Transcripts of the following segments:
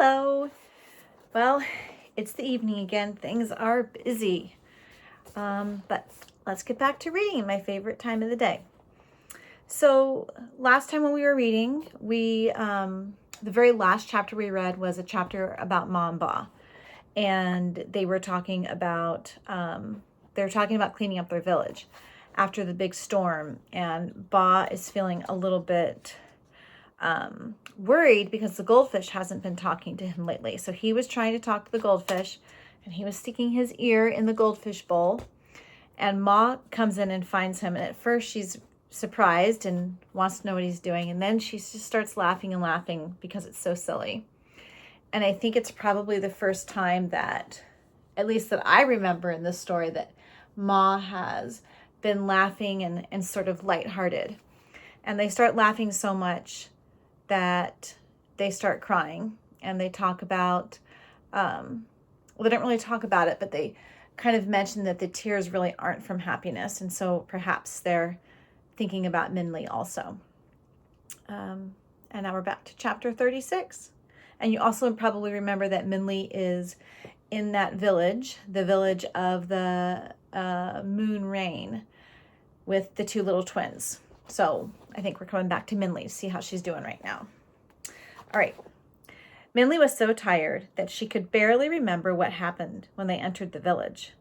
Hello. Well, it's the evening again. Things are busy. But let's get back to reading, my favorite time of the day. So last time when we were reading, the very last chapter we read was a chapter about Ma and Ba. And they were talking about, cleaning up their village after the big storm. And Ba is feeling a little bit worried because the goldfish hasn't been talking to him lately. So he was trying to talk to the goldfish and he was sticking his ear in the goldfish bowl. And Ma comes in and finds him. And at first she's surprised and wants to know what he's doing. And then she just starts laughing and laughing because it's so silly. And I think it's probably the first time that, at least that I remember in this story, that Ma has been laughing and sort of lighthearted. And they start laughing so much that they start crying. And they talk about, they don't really talk about it, but they kind of mention that the tears really aren't from happiness. And so perhaps they're thinking about Minli also. And now we're back to chapter 36. And you also probably remember that Minli is in that village, the village of the Moon Rain, with the two little twins. So I think we're coming back to Minli to see how she's doing right now. All right. Minli was so tired that she could barely remember what happened when they entered the village.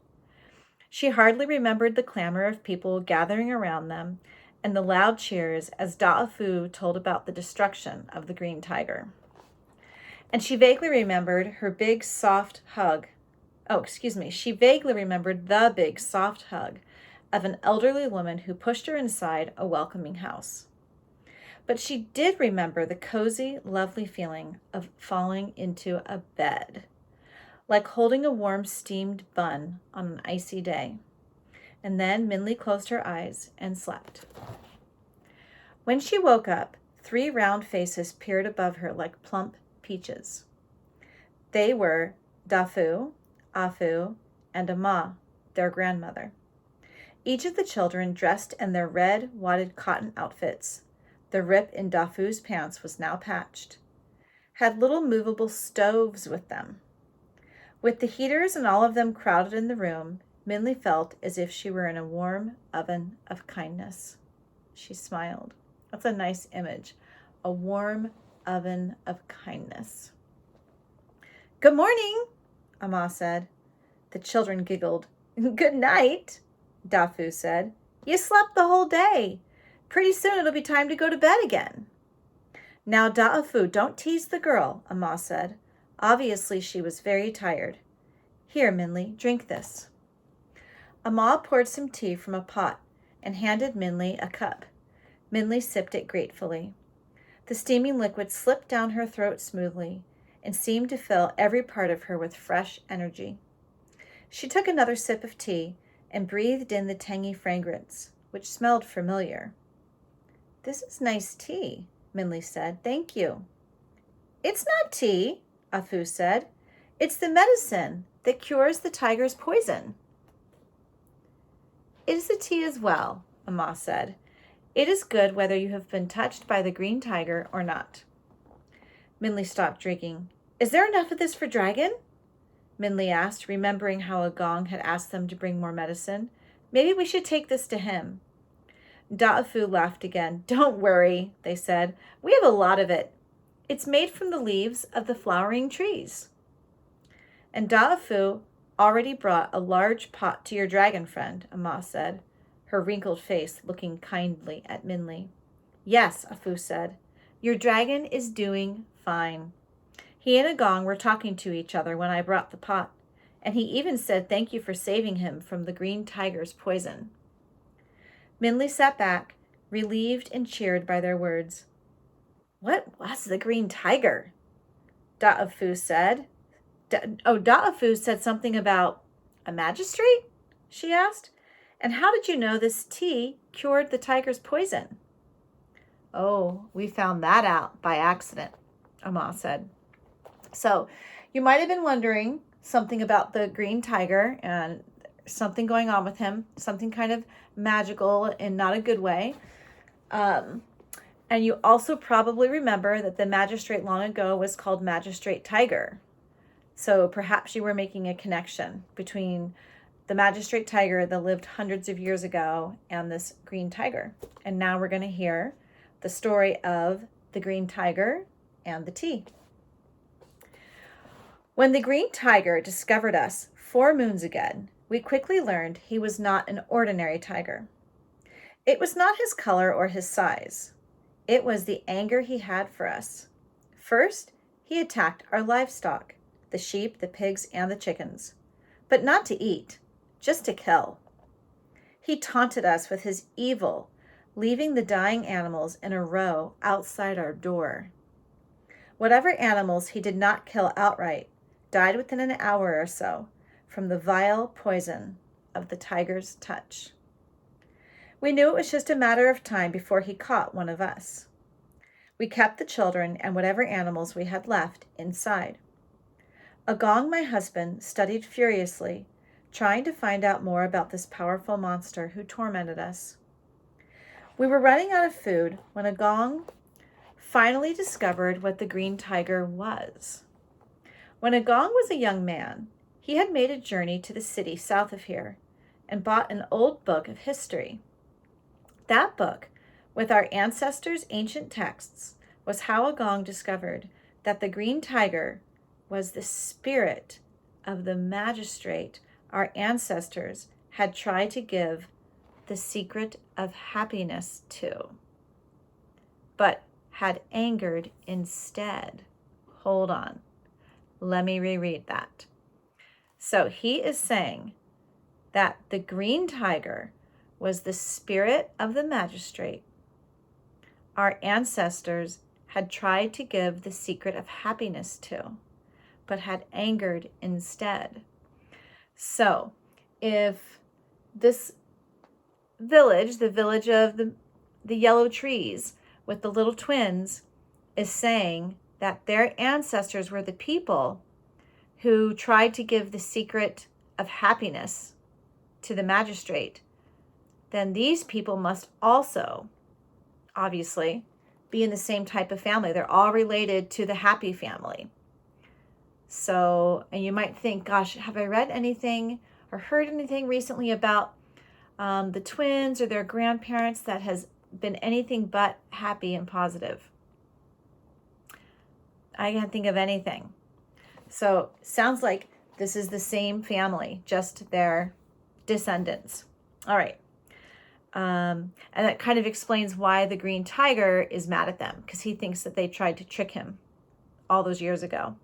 She hardly remembered the clamor of people gathering around them and the loud cheers as Da'afu told about the destruction of the green tiger. And she vaguely remembered her big soft hug. She vaguely remembered the big soft hug of an elderly woman who pushed her inside a welcoming house. But she did remember the cozy, lovely feeling of falling into a bed, like holding a warm steamed bun on an icy day. And then Minli closed her eyes and slept. When she woke up, 3 round faces peered above her like plump peaches. They were Dafu, Afu, and Ama, their grandmother. Each of the children dressed in their red wadded cotton outfits. The rip in Dafu's pants was now patched. Had little movable stoves with them. With the heaters and all of them crowded in the room, Minli felt as if she were in a warm oven of kindness. She smiled. That's a nice image. A warm oven of kindness. Good morning, Ama said. The children giggled. Good night, Dafu said. You slept the whole day. Pretty soon it'll be time to go to bed again. Now, Da'afu, don't tease the girl, Ama said. Obviously, she was very tired. Here, Minli, drink this. Ama poured some tea from a pot and handed Minli a cup. Minli sipped it gratefully. The steaming liquid slipped down her throat smoothly and seemed to fill every part of her with fresh energy. She took another sip of tea and breathed in the tangy fragrance, which smelled familiar. This is nice tea, Minli said. Thank you. It's not tea, Afu said. It's the medicine that cures the tiger's poison. It is the tea as well, Ama said. It is good whether you have been touched by the green tiger or not. Minli stopped drinking. Is there enough of this for Dragon? Minli asked, remembering how a gong had asked them to bring more medicine. Maybe we should take this to him. Da'afu laughed again. Don't worry, they said. We have a lot of it. It's made from the leaves of the flowering trees. And Da'afu already brought a large pot to your dragon friend, Ama said, her wrinkled face looking kindly at Minli. Yes, Afu said. Your dragon is doing fine. He and Agong were talking to each other when I brought the pot, and he even said thank you for saving him from the green tiger's poison. Minli sat back, relieved and cheered by their words. What was the green tiger? Da'afu said. Da'afu said something about a magistrate? She asked. And how did you know this tea cured the tiger's poison? Oh, we found that out by accident, Ama said. So you might have been wondering something about the green tiger and something going on with him, something kind of magical in not a good way. And you also probably remember that the magistrate long ago was called Magistrate Tiger. So perhaps you were making a connection between the magistrate tiger that lived hundreds of years ago and this green tiger. And now we're going to hear the story of the green tiger and the tea. When the green tiger discovered us 4 moons ago, we quickly learned he was not an ordinary tiger. It was not his color or his size. It was the anger he had for us. First, he attacked our livestock, the sheep, the pigs, and the chickens, but not to eat, just to kill. He taunted us with his evil, leaving the dying animals in a row outside our door. Whatever animals he did not kill outright died within an hour or so from the vile poison of the tiger's touch. We knew it was just a matter of time before he caught one of us. We kept the children and whatever animals we had left inside. Agong, my husband, studied furiously, trying to find out more about this powerful monster who tormented us. We were running out of food when Agong finally discovered what the green tiger was. When Agong was a young man, he had made a journey to the city south of here and bought an old book of history. That book, with our ancestors' ancient texts, was how Agong discovered that the green tiger was the spirit of the magistrate our ancestors had tried to give the secret of happiness to, but had angered instead. Hold on. Let me reread that. So he is saying that the green tiger was the spirit of the magistrate our ancestors had tried to give the secret of happiness to, but had angered instead. So if this village, the village of the yellow trees with the little twins, is saying that their ancestors were the people who tried to give the secret of happiness to the magistrate, then these people must also, obviously, be in the same type of family. They're all related to the happy family. So, and you might think, gosh, have I read anything or heard anything recently about the twins or their grandparents that has been anything but happy and positive? I can't think of anything. So sounds like this is the same family, just their descendants. All right. And that kind of explains why the green tiger is mad at them, because he thinks that they tried to trick him all those years ago.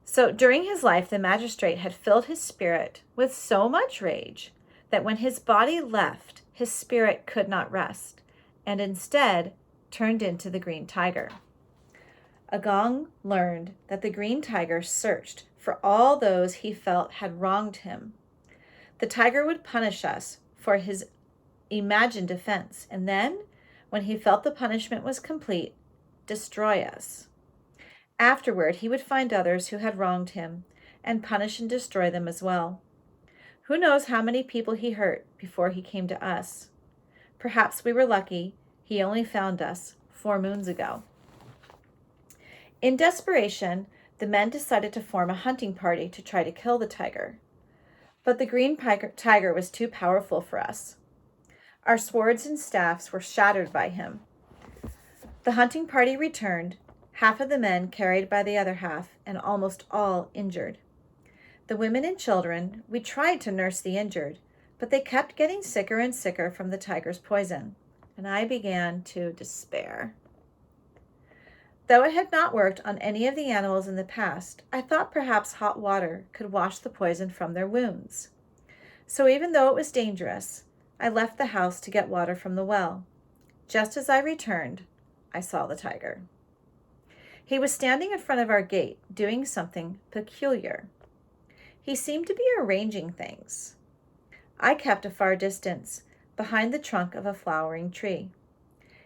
So during his life, the magistrate had filled his spirit with so much rage that when his body left, his spirit could not rest, and instead turned into the green tiger. Agong learned that the green tiger searched for all those he felt had wronged him. The tiger would punish us for his imagined offense, and then, when he felt the punishment was complete, destroy us. Afterward, he would find others who had wronged him and punish and destroy them as well. Who knows how many people he hurt before he came to us? Perhaps we were lucky he only found us 4 moons ago. In desperation, the men decided to form a hunting party to try to kill the tiger. But the green tiger was too powerful for us. Our swords and staffs were shattered by him. The hunting party returned, half of the men carried by the other half, and almost all injured. The women and children, we tried to nurse the injured, but they kept getting sicker and sicker from the tiger's poison, and I began to despair. Though it had not worked on any of the animals in the past, I thought perhaps hot water could wash the poison from their wounds. So even though it was dangerous, I left the house to get water from the well. Just as I returned, I saw the tiger. He was standing in front of our gate, doing something peculiar. He seemed to be arranging things. I kept a far distance, behind the trunk of a flowering tree.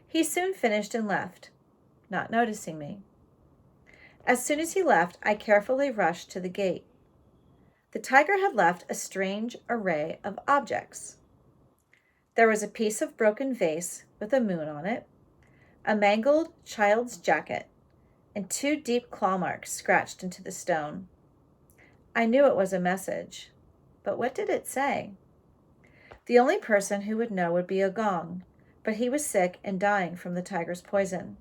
He soon finished and left, not noticing me. As soon as he left, I carefully rushed to the gate. The tiger had left a strange array of objects. There was a piece of broken vase with a moon on it, a mangled child's jacket, and 2 deep claw marks scratched into the stone. I knew it was a message, but what did it say? The only person who would know would be a gong, but he was sick and dying from the tiger's poison.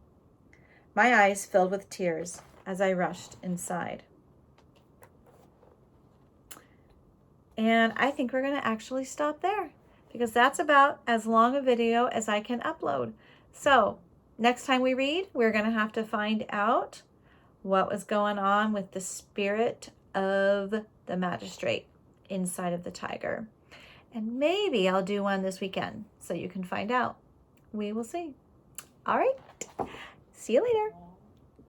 My eyes filled with tears as I rushed inside. And I think we're going to actually stop there because that's about as long a video as I can upload. So next time we read, we're going to have to find out what was going on with the spirit of the magistrate inside of the tiger. And maybe I'll do one this weekend so you can find out. We will see. All right. See you later.